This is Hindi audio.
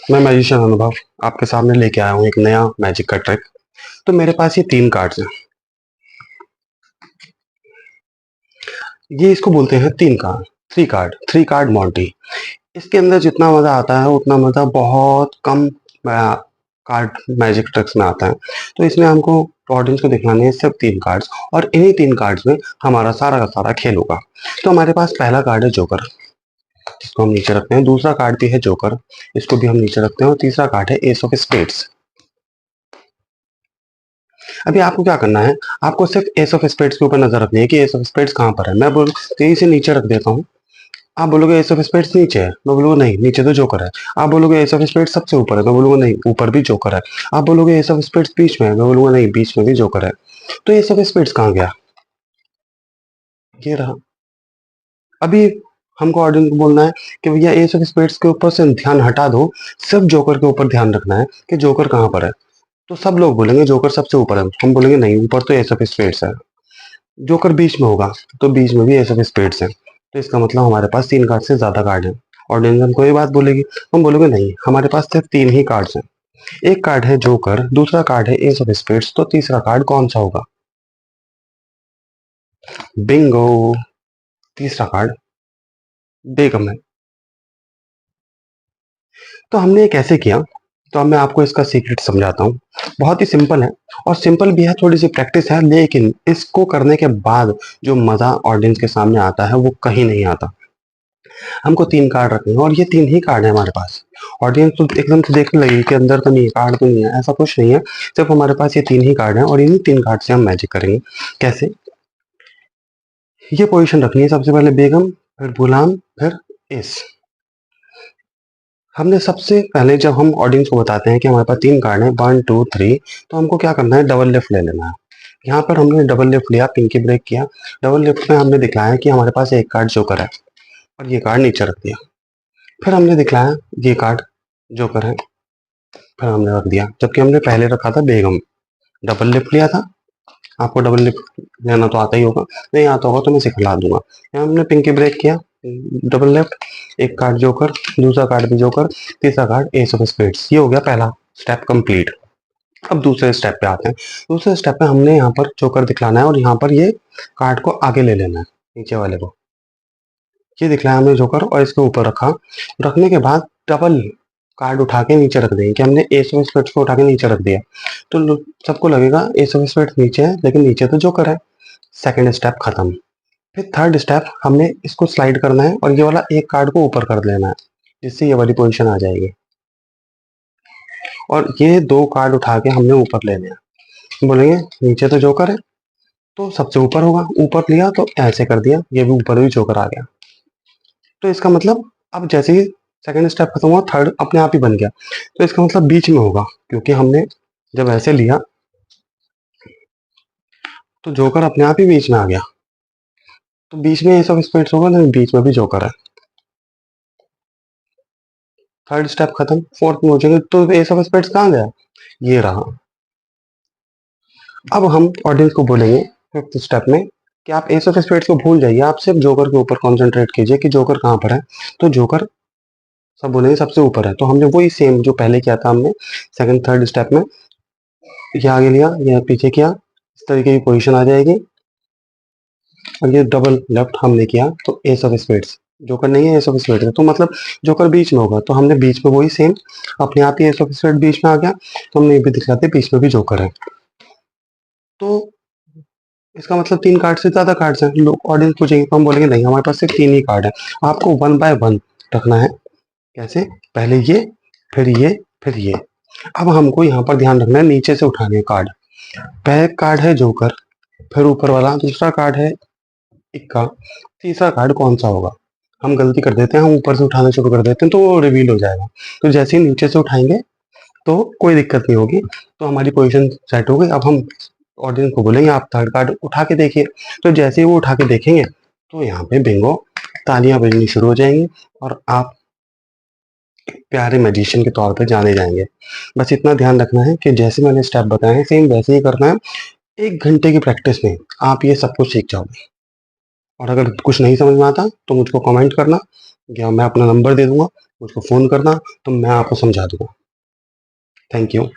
मैं मैजिशियन अनुभव आपके सामने लेके आया हूँ एक नया मैजिक का ट्रिक। तो मेरे पास ये 3 कार्ड्स हैं। ये इसको बोलते हैं 3 कार्ड मोंटी। इसके अंदर जितना मज़ा आता है उतना मज़ा बहुत कम कार्ड मैजिक ट्रिक्स में आता है। तो इसमें हमको ऑडियंस को दिखाने हैं सिर्फ 3 कार्ड्स और इन्हीं 3 कार्ड्स में हमारा सारा का सारा खेल होगा। तो हमारे पास पहला कार्ड है जोकर, इसको हम नीचे रखते हैं। दूसरा कार्ड भी है जोकर, इसको भी हम नीचे रखते हैं। और तीसरा कार्ड है एस ऑफ स्पेड्स। अभी आपको क्या करना है, आपको सिर्फ एस ऑफ स्पेड्स के ऊपर नजर रखनी है कि एस ऑफ स्पेड्स कहाँ पर है। मैं बोल तेजी से नीचे रख देता हूँ। आप बोलोगे एस ऑफ स्पेड्स नीचे है, मैं बोलूंगा नहीं, नीचे तो जोकर है। आप बोलोगे एस ऑफ स्पेड्स सबसे ऊपर है, मैं बोलूंगा नहीं, ऊपर भी जोकर है। आप बोलोगे एस ऑफ स्पेड्स बीच में है, मैं बोलूंगा नहीं, बीच में भी जोकर है। तो एस ऑफ स्पेड्स कहाँ गया? ये रहा। अभी हमको ऑडियंस को बोलना है कि भैया एस ऑफ स्पेड्स के ऊपर से ध्यान हटा दो, सिर्फ जोकर के ऊपर ध्यान रखना है कि जोकर कहाँ पर है। तो सब लोग बोलेंगे जोकर सबसे ऊपर है, हम बोलेंगे नहीं, ऊपर तो एस ऑफ स्पेड्स है। जोकर बीच में होगा तो बीच में भी एस ऑफ स्पेड्स है। तो इसका मतलब हमारे पास 3 कार्ड से ज्यादा कार्ड है। ऑडियंस हमको ये बात बोलेगी, हम बोलोगे नहीं, हमारे पास सिर्फ 3 ही कार्ड्स हैं। एक कार्ड है जोकर, दूसरा कार्ड है एस ऑफ स्पेड्स, तो तीसरा कार्ड कौन सा होगा? बिंगो, तीसरा कार्ड बेगम है। तो हमने ये कैसे किया? तो अब मैं आपको इसका सीक्रेट समझाता हूँ। बहुत ही सिंपल है, और सिंपल भी है, थोड़ी सी प्रैक्टिस है, लेकिन इसको करने के बाद जो मजा ऑडियंस के सामने आता है वो कहीं नहीं आता। हमको 3 कार्ड रखने हैं और ये 3 ही कार्ड है हमारे पास। ऑडियंस तो एकदम से देखने लगी कि अंदर तो नहीं है, कार्ड तो नहीं है, ऐसा कुछ नहीं है। सिर्फ हमारे पास ये 3 ही कार्ड हैं और इन्हीं 3 कार्ड से हम मैजिक करेंगे। कैसे? ये पोजीशन रखनी है, सबसे पहले बेगम, फिर गुलाम, फिर एस। हमने सबसे पहले जब हम ऑडियंस को बताते हैं कि हमारे पास 3 कार्ड हैं 1 2 3, तो हमको क्या करना है, डबल लेफ्ट ले लेना है। यहाँ पर हमने डबल लेफ्ट लिया, पिंकी ब्रेक किया। डबल लेफ्ट में हमने दिखाया कि हमारे पास एक कार्ड जोकर है और ये कार्ड नीचे रख दिया। फिर हमने दिखलाया ये कार्ड जोकर है, फिर हमने रख दिया, जबकि हमने पहले रखा था बेगम। डबल लिफ्ट लिया था। आपको डबल लिफ्ट लेना तो आता ही होगा, नहीं आता होगा तो मैं सिखला दूंगा। यहाँ हमने पिंकी ब्रेक किया, डबल लेफ्ट, एक कार्ड जोकर, दूसरा कार्ड भी जोकर, तीसरा कार्ड एस ऑफ स्पेड्स। ये हो गया पहला स्टेप कंप्लीट। अब दूसरे स्टेप पे आते हैं। दूसरे स्टेप पे हमने यहाँ पर जोकर दिखलाना है और यहाँ पर ये कार्ड को आगे ले लेना है, नीचे वाले को। ये दिखलाया हमने जोकर और इसके ऊपर रखा। रखने के बाद डबल कार्ड उठा के नीचे रख देंगे कि हमने एस ऑफ स्पेड्स को उठा के नीचे रख दिया। तो सबको लगेगा एस ऑफ स्पेड्स नीचे है, लेकिन नीचे तो जोकर है। सेकंड स्टेप खत्म। फिर थर्ड स्टेप, हमने इसको स्लाइड करना है और ये वाला एक कार्ड को ऊपर कर लेना है, जिससे ये वाली पोजीशन आ जाएगी। और ये 2 कार्ड उठा के हमने ऊपर लेने हैं। बोलेंगे नीचे तो जोकर है तो सबसे ऊपर होगा, ऊपर लिया तो ऐसे कर दिया, ये भी ऊपर भी जोकर आ गया। तो इसका मतलब अब जैसे ही सेकंड स्टेप खत्म हुआ, थर्ड अपने आप ही बन गया। तो इसका मतलब बीच में होगा, क्योंकि हमने जब ऐसे लिया तो जोकर अपने आप ही बीच में आ गया। तो बीच में एस ऑफ स्पेड्स होगा, लेकिन बीच में भी जोकर है। थर्ड स्टेप खत्म, फोर्थ में हो जाएंगे, तो एस ऑफ स्पेड्स कहाँ गया? ये रहा। अब हम ऑडियंस को बोलेंगे फिफ्थ स्टेप में कि आप एस ऑफ स्पेड्स को भूल जाइए, आप सिर्फ जोकर के ऊपर कॉन्सेंट्रेट कीजिए कि जोकर कहाँ पर है। तो जोकर सब बोलेंगे सबसे ऊपर है। तो हमने वही सेम जो पहले किया था, हमने सेकंड थर्ड स्टेप में ये आगे लिया, ये पीछे किया, इस तरीके की पोजीशन आ जाएगी। और ये डबल लेफ्ट हमने किया तो एस ऑफ स्पेड्स, जोकर नहीं है, एस ऑफ स्पेड्स है, तो मतलब जोकर बीच में होगा। तो हमने बीच में वही सेम, अपने आप ही एस ऑफ स्पेड बीच में आ गया, तो हमने ये भी दिखलाते बीच में भी जोकर है। तो इसका मतलब 3 कार्ड से ज्यादा कार्ड्स हैं। लोग ऑडियंस पूछेंगे तो हम बोलेंगे नहीं, हमारे पास सिर्फ 3 ही कार्ड है। आपको 1 बाय 1 रखना है। कैसे? पहले ये, फिर ये, फिर ये। अब हमको यहाँ पर ध्यान रखना है, नीचे से उठाने कार्ड। पहला कार्ड है जोकर, फिर ऊपर वाला, दूसरा कार्ड है इक्का, तीसरा कार्ड कौन सा होगा? हम गलती कर देते हैं, हम ऊपर से उठाना शुरू कर देते हैं तो वो रिवील हो जाएगा। तो जैसे ही नीचे से उठाएंगे तो कोई दिक्कत नहीं होगी, तो हमारी पोजीशन सेट हो गई। अब हम ऑडियंस को बोलेंगे आप थर्ड कार्ड उठा के देखिए। तो जैसे ही वो उठा के देखेंगे तो यहाँ पे बिंगो, तालियां बजनी शुरू हो जाएंगी और आप प्यारे मैजिशियन के तौर पे जाने जाएंगे। बस इतना ध्यान रखना है कि जैसे मैंने स्टेप बताए हैं सेम वैसे ही करना है। 1 घंटे की प्रैक्टिस में आप ये सब कुछ सीख जाओगे। और अगर कुछ नहीं समझ में आता तो मुझको कमेंट करना, या मैं अपना नंबर दे दूंगा, मुझको फ़ोन करना, तो मैं आपको समझा दूँगा। Thank you.